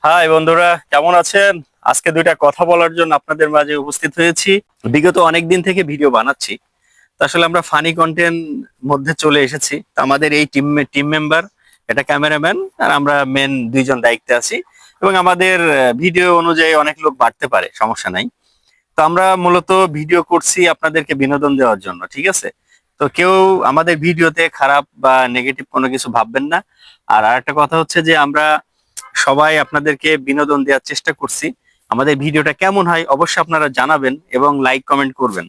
High বন্ধুরা, কেমন আছেন? আজকে দুইটা কথা বলার জন্য আপনাদের মাঝে উপস্থিত হয়েছি। বিগত অনেক দিন থেকে ভিডিও বানাচ্ছি, তো আসলে আমরা ফানি কন্টেন্ট মধ্যে চলে এসেছি। তো আমাদের এই টিম মেম্বার, এটা ক্যামেরাম্যান, আর আমরা মেন দুইজন দায়িত্বে আছি। এবং আমাদের ভিডিও অনুযায়ী অনেক লোক বাড়তে পারে, সমস্যা নাই। তো আমরা মূলত ভিডিও করছি আপনাদেরকে বিনোদন দেওয়ার জন্য, ঠিক আছে? তো কেউ আমাদের ভিডিওতে খারাপ বা নেগেটিভ কোনো কিছু ভাববেন না। আর আরেকটা কথা হচ্ছে যে আমরা সবাই আপনাদেরকে বিনোদন দেওয়ার চেষ্টা করছি। আমাদের ভিডিওটা কেমন হয় অবশ্যই আপনারা জানাবেন এবং লাইক কমেন্ট করবেন,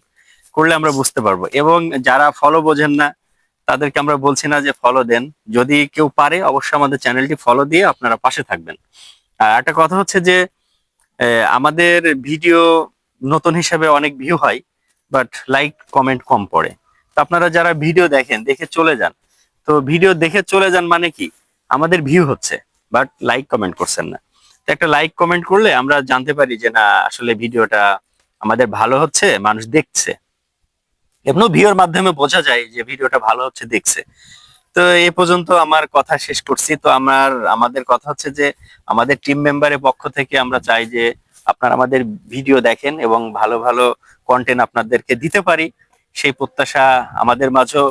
করলে আমরা বুঝতে পারবো। এবং যারা ফলো বোঝেন না তাদেরকে আমরা বলছি না যে ফলো দেন, যদি কেউ পারে অবশ্যই আমাদের চ্যানেলটি ফলো দিয়ে আপনারা পাশে থাকবেন। আর একটা কথা হচ্ছে যে আমাদের ভিডিও নতুন হিসাবে অনেক ভিউ হয়, বাট লাইক কমেন্ট কম পড়ে। তো আপনারা যারা ভিডিও দেখেন, দেখে চলে যান, তো ভিডিও দেখে চলে যান মানে কি, আমাদের ভিউ হচ্ছে বাট লাইক কমেন্ট করছেন না। তো একটা লাইক কমেন্ট করলে আমরা জানতে পারি যে না, আসলে ভিডিওটা আমাদের ভালো হচ্ছে, মানুষ দেখছে। এমনও ভিউর মাধ্যমে বোঝা যায় যে ভিডিওটা ভালো হচ্ছে, দেখছে। তো এই পর্যন্ত আমার কথা শেষ করছি। তো আমাদের কথা হচ্ছে যে আমাদের টিম মেম্বারের পক্ষ থেকে আমরা চাই যে আপনারা আমাদের ভিডিও দেখেন এবং ভালো ভালো কন্টেন্ট আপনাদেরকে দিতে পারি, সেই প্রত্যাশা আমাদের মাঝেও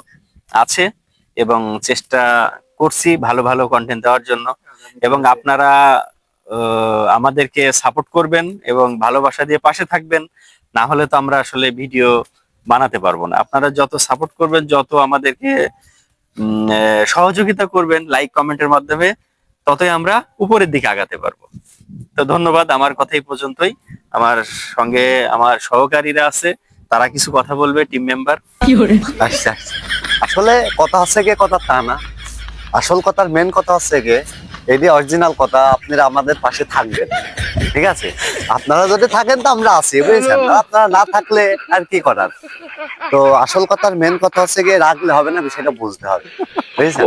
আছে। এবং চেষ্টা করছি ভালো ভালো কন্টেন্ট দেওয়ার জন্য। এবং আপনারা আমাদেরকে সাপোর্ট করবেন এবং ভালোবাসা দিয়ে পাশে থাকবেন। না হলে তো আমরা আসলে ভিডিও বানাতে পারবো না। আপনারা যত সাপোর্ট করবেন, যত আমাদেরকে সহযোগিতা করবেন লাইক কমেন্টের মাধ্যমে, ততই আমরা উপরের দিকে আগাতে পারবো। তো ধন্যবাদ, আমার কথা এই পর্যন্তই। আমার সঙ্গে আমার সহকারীরা আছে, তারা কিছু কথা বলবে, টিম মেম্বার। আচ্ছা, আসলে কথা হচ্ছে গিয়ে কথা তা না, আসল কথার মেন কথা হচ্ছে গিয়ে এই যে অরিজিনাল কথা, আপনারা আমাদের পাশে থাকবেন, ঠিক আছে? আপনারা যদি থাকেন তো আমরা আছি, বুঝেছেন? আপনারা না থাকলে আর কি করার। তো আসল কথার মেন কথা হচ্ছে গিয়ে রাখলে হবে না, বিষয়টা বুঝতে হবে, বুঝেছেন?